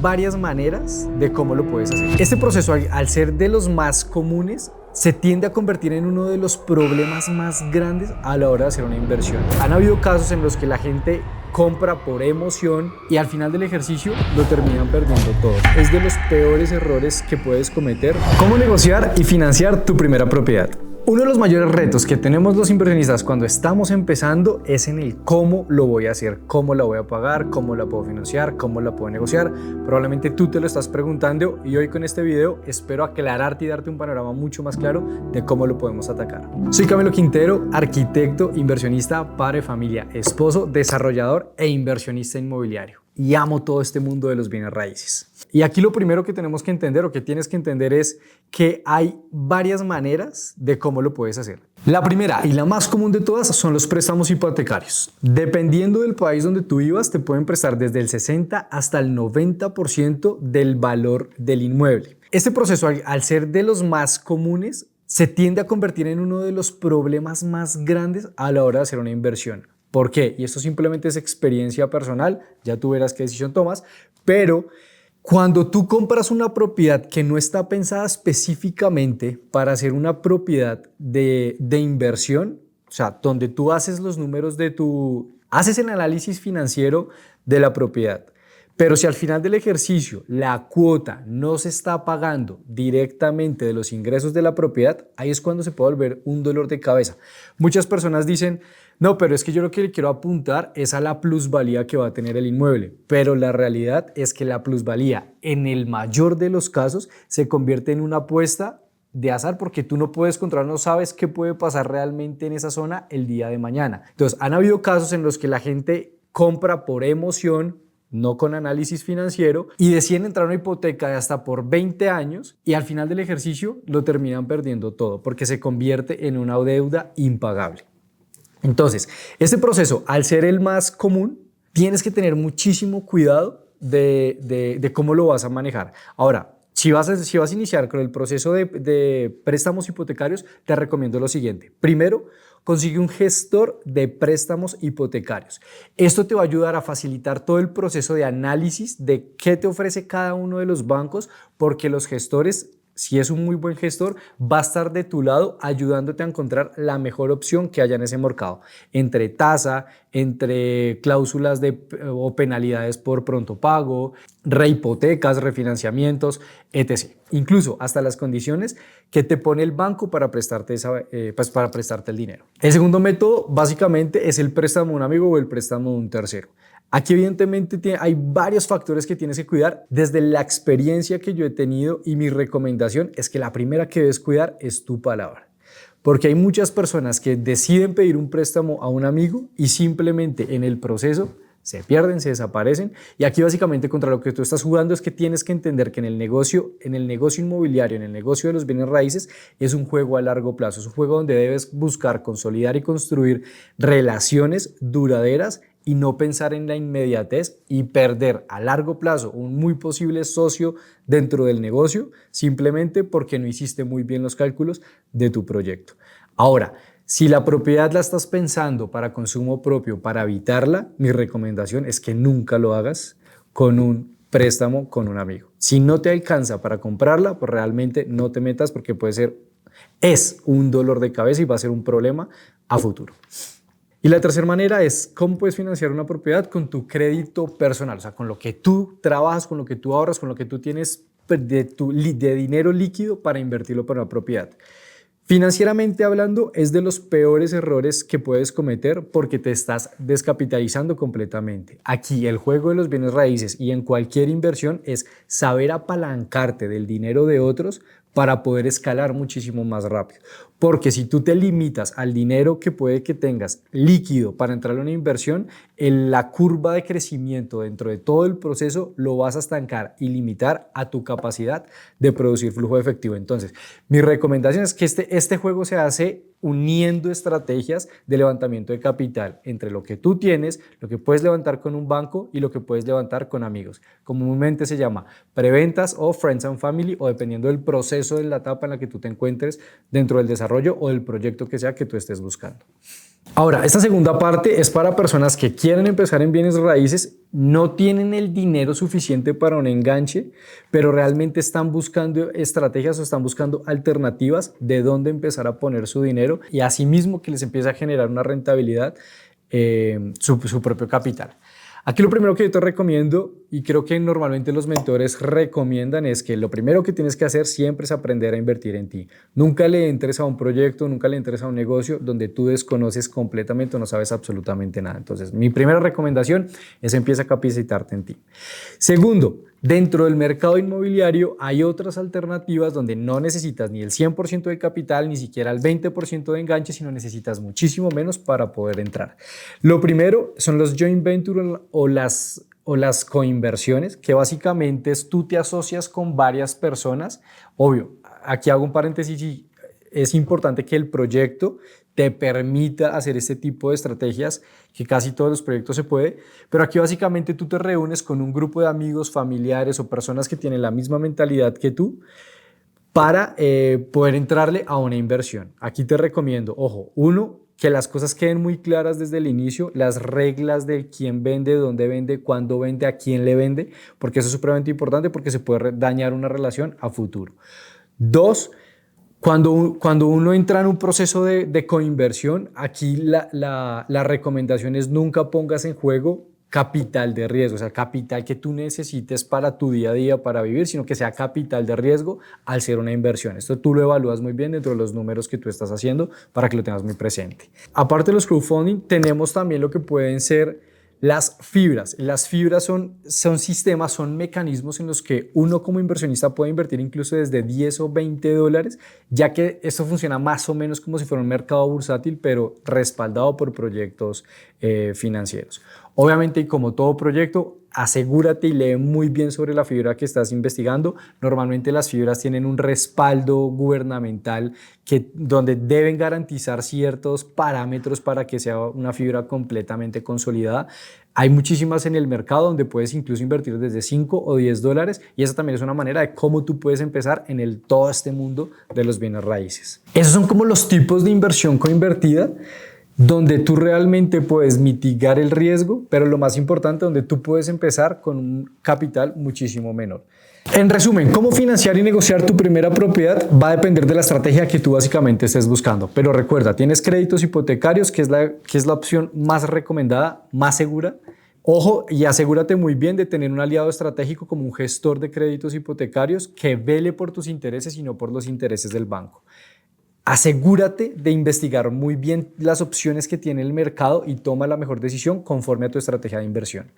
varias maneras de cómo lo puedes hacer. Este proceso, al ser de los más comunes, se tiende a convertir en uno de los problemas más grandes a la hora de hacer una inversión. Han habido casos en los que la gente compra por emoción y al final del ejercicio lo terminan perdiendo todo. Es de los peores errores que puedes cometer. ¿Cómo negociar y financiar tu primera propiedad? Uno de los mayores retos que tenemos los inversionistas cuando estamos empezando es en el cómo lo voy a hacer, cómo la voy a pagar, cómo la puedo financiar, cómo la puedo negociar. Probablemente tú te lo estás preguntando y hoy con este video espero aclararte y darte un panorama mucho más claro de cómo lo podemos atacar. Soy Camilo Quintero, arquitecto, inversionista, padre de familia, esposo, desarrollador e inversionista inmobiliario. Y amo todo este mundo de los bienes raíces. Y aquí lo primero que tenemos que entender o que tienes que entender es que hay varias maneras de cómo lo puedes hacer. La primera y la más común de todas son los préstamos hipotecarios. Dependiendo del país donde tú vivas, te pueden prestar desde el 60 hasta el 90% del valor del inmueble. Este proceso, al ser de los más comunes, se tiende a convertir en uno de los problemas más grandes a la hora de hacer una inversión. ¿Por qué? Y esto simplemente es experiencia personal, ya tú verás qué decisión tomas, pero cuando tú compras una propiedad que no está pensada específicamente para hacer una propiedad de inversión, o sea, donde tú haces los números haces el análisis financiero de la propiedad, pero si al final del ejercicio la cuota no se está pagando directamente de los ingresos de la propiedad, ahí es cuando se puede volver un dolor de cabeza. Muchas personas dicen, no, pero es que yo lo que le quiero apuntar es a la plusvalía que va a tener el inmueble, pero la realidad es que la plusvalía en el mayor de los casos se convierte en una apuesta de azar porque tú no puedes controlar, no sabes qué puede pasar realmente en esa zona el día de mañana. Entonces, han habido casos en los que la gente compra por emoción, no con análisis financiero, y deciden entrar a una hipoteca de hasta por 20 años y al final del ejercicio lo terminan perdiendo todo porque se convierte en una deuda impagable. Entonces, este proceso, al ser el más común, tienes que tener muchísimo cuidado de cómo lo vas a manejar. Ahora, si vas a iniciar con el proceso de préstamos hipotecarios, te recomiendo lo siguiente. Primero, consigue un gestor de préstamos hipotecarios. Esto te va a ayudar a facilitar todo el proceso de análisis de qué te ofrece cada uno de los bancos, porque los gestores, si es un muy buen gestor, va a estar de tu lado ayudándote a encontrar la mejor opción que haya en ese mercado. Entre tasa, entre cláusulas o penalidades por pronto pago, rehipotecas, refinanciamientos, etc. Incluso hasta las condiciones que te pone el banco para prestarte, para prestarte el dinero. El segundo método básicamente es el préstamo de un amigo o el préstamo de un tercero. Aquí evidentemente hay varios factores que tienes que cuidar desde la experiencia que yo he tenido y mi recomendación es que la primera que debes cuidar es tu palabra. Porque hay muchas personas que deciden pedir un préstamo a un amigo y simplemente en el proceso se pierden, se desaparecen y aquí básicamente contra lo que tú estás jugando es que tienes que entender que en el negocio inmobiliario, en el negocio de los bienes raíces es un juego a largo plazo, es un juego donde debes buscar consolidar y construir relaciones duraderas y no pensar en la inmediatez y perder a largo plazo un muy posible socio dentro del negocio simplemente porque no hiciste muy bien los cálculos de tu proyecto. Ahora, si la propiedad la estás pensando para consumo propio, para habitarla, mi recomendación es que nunca lo hagas con un préstamo con un amigo. Si no te alcanza para comprarla, pues realmente no te metas porque es un dolor de cabeza y va a ser un problema a futuro. Y la tercera manera es cómo puedes financiar una propiedad con tu crédito personal, o sea, con lo que tú trabajas, con lo que tú ahorras, con lo que tú tienes de dinero líquido para invertirlo para una propiedad. Financieramente hablando, es de los peores errores que puedes cometer porque te estás descapitalizando completamente. Aquí el juego de los bienes raíces y en cualquier inversión es saber apalancarte del dinero de otros para poder escalar muchísimo más rápido. Porque si tú te limitas al dinero que puede que tengas líquido para entrar a una inversión, la curva de crecimiento dentro de todo el proceso lo vas a estancar y limitar a tu capacidad de producir flujo de efectivo. Entonces, mi recomendación es que este juego se hace uniendo estrategias de levantamiento de capital entre lo que tú tienes, lo que puedes levantar con un banco y lo que puedes levantar con amigos. Comúnmente se llama preventas o friends and family o dependiendo del proceso de la etapa en la que tú te encuentres dentro del desarrollo o del proyecto que sea que tú estés buscando. Ahora, esta segunda parte es para personas que quieren empezar en bienes raíces, no tienen el dinero suficiente para un enganche, pero realmente están buscando estrategias o están buscando alternativas de dónde empezar a poner su dinero y asimismo que les empiece a generar una rentabilidad, su propio capital. Aquí lo primero que yo te recomiendo, y creo que normalmente los mentores recomiendan, es que lo primero que tienes que hacer siempre es aprender a invertir en ti. Nunca le entres a un proyecto, nunca le entres a un negocio donde tú desconoces completamente o no sabes absolutamente nada. Entonces, mi primera recomendación es empieza a capacitarte en ti. Segundo, dentro del mercado inmobiliario hay otras alternativas donde no necesitas ni el 100% de capital, ni siquiera el 20% de enganche, sino necesitas muchísimo menos para poder entrar. Lo primero son los joint venture o las coinversiones, que básicamente es tú te asocias con varias personas. Obvio, aquí hago un paréntesis y es importante que el proyecto te permita hacer este tipo de estrategias, que casi todos los proyectos se puede, pero aquí básicamente tú te reúnes con un grupo de amigos, familiares o personas que tienen la misma mentalidad que tú para poder entrarle a una inversión. Aquí te recomiendo, ojo, uno, que las cosas queden muy claras desde el inicio, las reglas de quién vende, dónde vende, cuándo vende, a quién le vende, porque eso es supremamente importante porque se puede dañar una relación a futuro. Dos, cuando uno entra en un proceso de coinversión, aquí la recomendación es nunca pongas en juego capital de riesgo, o sea, capital que tú necesites para tu día a día, para vivir, sino que sea capital de riesgo al ser una inversión. Esto tú lo evalúas muy bien dentro de los números que tú estás haciendo para que lo tengas muy presente. Aparte de los crowdfunding, tenemos también lo que pueden ser las fibras. Las fibras son sistemas, son mecanismos en los que uno como inversionista puede invertir incluso desde 10 o 20 dólares, ya que esto funciona más o menos como si fuera un mercado bursátil, pero respaldado por proyectos financieros. Obviamente, y como todo proyecto, asegúrate y lee muy bien sobre la fibra que estás investigando. Normalmente las fibras tienen un respaldo gubernamental donde deben garantizar ciertos parámetros para que sea una fibra completamente consolidada. Hay muchísimas en el mercado donde puedes incluso invertir desde 5 o 10 dólares y esa también es una manera de cómo tú puedes empezar en todo este mundo de los bienes raíces. Esos son como los tipos de inversión coinvertida donde tú realmente puedes mitigar el riesgo, pero lo más importante, donde tú puedes empezar con un capital muchísimo menor. En resumen, cómo financiar y negociar tu primera propiedad va a depender de la estrategia que tú básicamente estés buscando. Pero recuerda, tienes créditos hipotecarios, que es la opción más recomendada, más segura. Ojo, y asegúrate muy bien de tener un aliado estratégico como un gestor de créditos hipotecarios que vele por tus intereses y no por los intereses del banco. Asegúrate de investigar muy bien las opciones que tiene el mercado y toma la mejor decisión conforme a tu estrategia de inversión.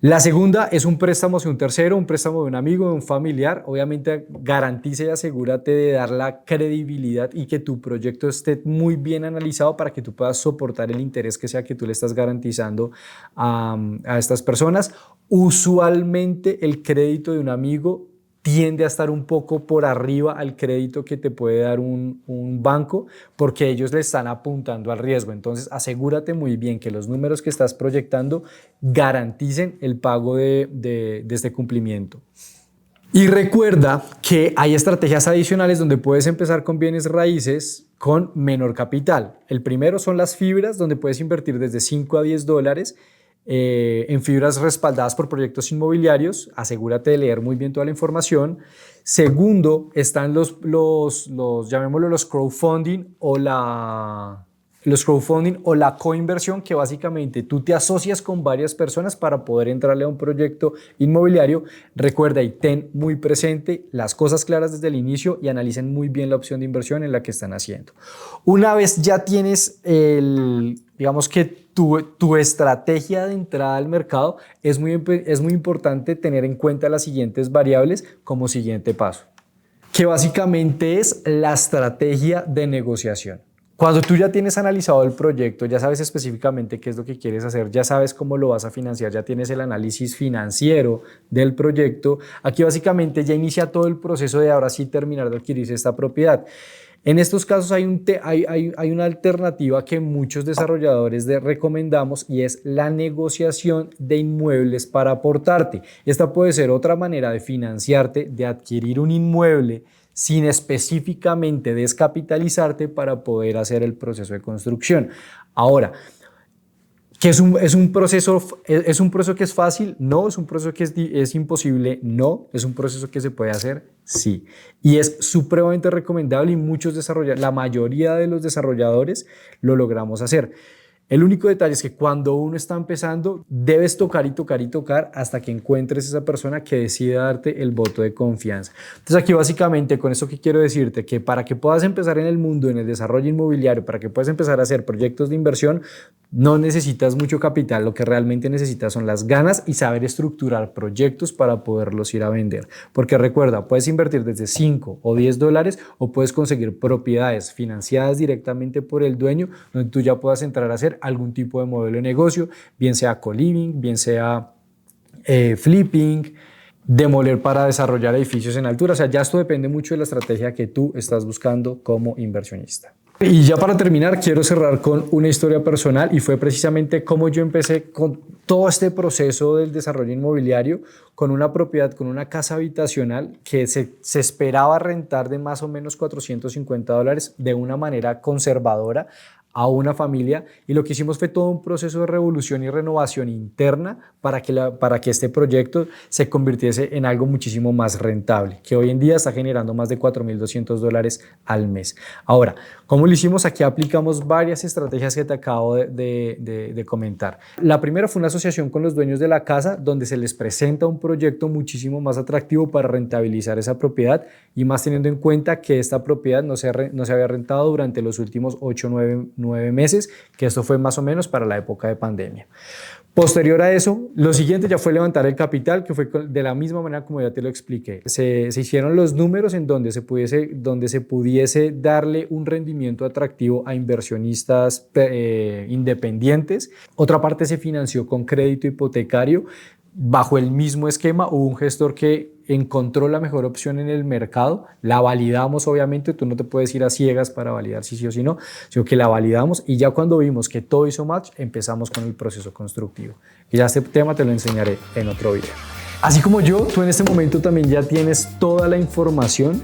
La segunda es un préstamo de un tercero, un préstamo de un amigo, de un familiar. Obviamente garantiza y asegúrate de dar la credibilidad y que tu proyecto esté muy bien analizado para que tú puedas soportar el interés que sea que tú le estás garantizando a estas personas. Usualmente el crédito de un amigo tiende a estar un poco por arriba al crédito que te puede dar un banco porque ellos le están apuntando al riesgo. Entonces asegúrate muy bien que los números que estás proyectando garanticen el pago de este cumplimiento. Y recuerda que hay estrategias adicionales donde puedes empezar con bienes raíces con menor capital. El primero son las fibras, donde puedes invertir desde 5 a 10 dólares en fibras respaldadas por proyectos inmobiliarios. Asegúrate de leer muy bien toda la información. Segundo, están llamémoslo los crowdfunding o la coinversión, que básicamente tú te asocias con varias personas para poder entrarle a un proyecto inmobiliario. Recuerda y ten muy presente las cosas claras desde el inicio y analicen muy bien la opción de inversión en la que están haciendo. Una vez ya tienes digamos que tu estrategia de entrada al mercado, es muy importante tener en cuenta las siguientes variables como siguiente paso, que básicamente es la estrategia de negociación. Cuando tú ya tienes analizado el proyecto, ya sabes específicamente qué es lo que quieres hacer, ya sabes cómo lo vas a financiar, ya tienes el análisis financiero del proyecto, aquí básicamente ya inicia todo el proceso de ahora sí terminar de adquirirse esta propiedad. En estos casos hay una alternativa que muchos desarrolladores recomendamos y es la negociación de inmuebles para aportarte. Esta puede ser otra manera de financiarte, de adquirir un inmueble sin específicamente descapitalizarte para poder hacer el proceso de construcción. Ahora, ¿que es un proceso que es fácil? No. ¿Es un proceso que es imposible? No. ¿Es un proceso que se puede hacer? Sí. Y es supremamente recomendable y la mayoría de los desarrolladores lo logramos hacer. El único detalle es que cuando uno está empezando, debes tocar y tocar y tocar hasta que encuentres esa persona que decida darte el voto de confianza. Entonces aquí básicamente con eso que quiero decirte, que para que puedas empezar en el mundo, en el desarrollo inmobiliario, para que puedas empezar a hacer proyectos de inversión, no necesitas mucho capital. Lo que realmente necesitas son las ganas y saber estructurar proyectos para poderlos ir a vender. Porque recuerda, puedes invertir desde 5 o 10 dólares o puedes conseguir propiedades financiadas directamente por el dueño donde tú ya puedas entrar a hacer algún tipo de modelo de negocio, bien sea co-living, bien sea flipping, demoler para desarrollar edificios en altura. O sea, ya esto depende mucho de la estrategia que tú estás buscando como inversionista. Y ya para terminar, quiero cerrar con una historia personal y fue precisamente cómo yo empecé con todo este proceso del desarrollo inmobiliario con una propiedad, con una casa habitacional que se esperaba rentar de más o menos $450 de una manera conservadora a una familia, y lo que hicimos fue todo un proceso de revolución y renovación interna para que este proyecto se convirtiese en algo muchísimo más rentable, que hoy en día está generando más de $4,200 al mes. Ahora, ¿cómo lo hicimos? Aquí aplicamos varias estrategias que te acabo de comentar. La primera fue una asociación con los dueños de la casa donde se les presenta un proyecto muchísimo más atractivo para rentabilizar esa propiedad, y más teniendo en cuenta que esta propiedad no se había rentado durante los últimos 8 o 9 meses, que esto fue más o menos para la época de pandemia. Posterior a eso, lo siguiente ya fue levantar el capital, que fue de la misma manera como ya te lo expliqué. Se hicieron los números en donde se pudiese darle un rendimiento atractivo a inversionistas independientes. Otra parte se financió con crédito hipotecario. Bajo el mismo esquema hubo un gestor que encontró la mejor opción en el mercado, la validamos obviamente, tú no te puedes ir a ciegas para validar si sí o si no, sino que la validamos, y ya cuando vimos que todo hizo match, empezamos con el proceso constructivo. Y ya este tema te lo enseñaré en otro video. Así como yo, tú en este momento también ya tienes toda la información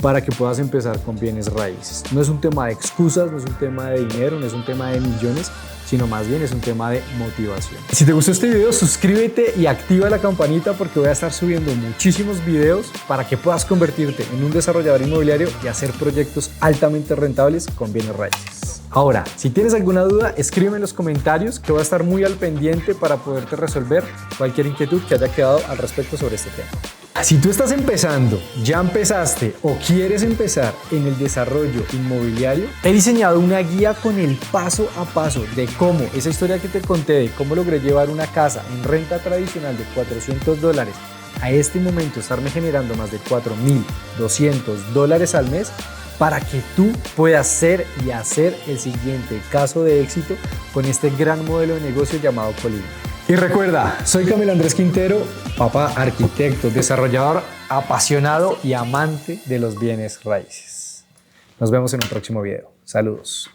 para que puedas empezar con bienes raíces. No es un tema de excusas, no es un tema de dinero, no es un tema de millones, sino más bien es un tema de motivación. Si te gustó este video, suscríbete y activa la campanita porque voy a estar subiendo muchísimos videos para que puedas convertirte en un desarrollador inmobiliario y hacer proyectos altamente rentables con bienes raíces. Ahora, si tienes alguna duda, escríbeme en los comentarios que voy a estar muy al pendiente para poderte resolver cualquier inquietud que haya quedado al respecto sobre este tema. Si tú estás empezando, ya empezaste o quieres empezar en el desarrollo inmobiliario, he diseñado una guía con el paso a paso de cómo esa historia que te conté de cómo logré llevar una casa en renta tradicional de $400 a este momento estarme generando más de $4,200 al mes, para que tú puedas ser y hacer el siguiente caso de éxito con este gran modelo de negocio llamado co-living. Y recuerda, soy Camilo Andrés Quintero, papá arquitecto, desarrollador apasionado y amante de los bienes raíces. Nos vemos en un próximo video. Saludos.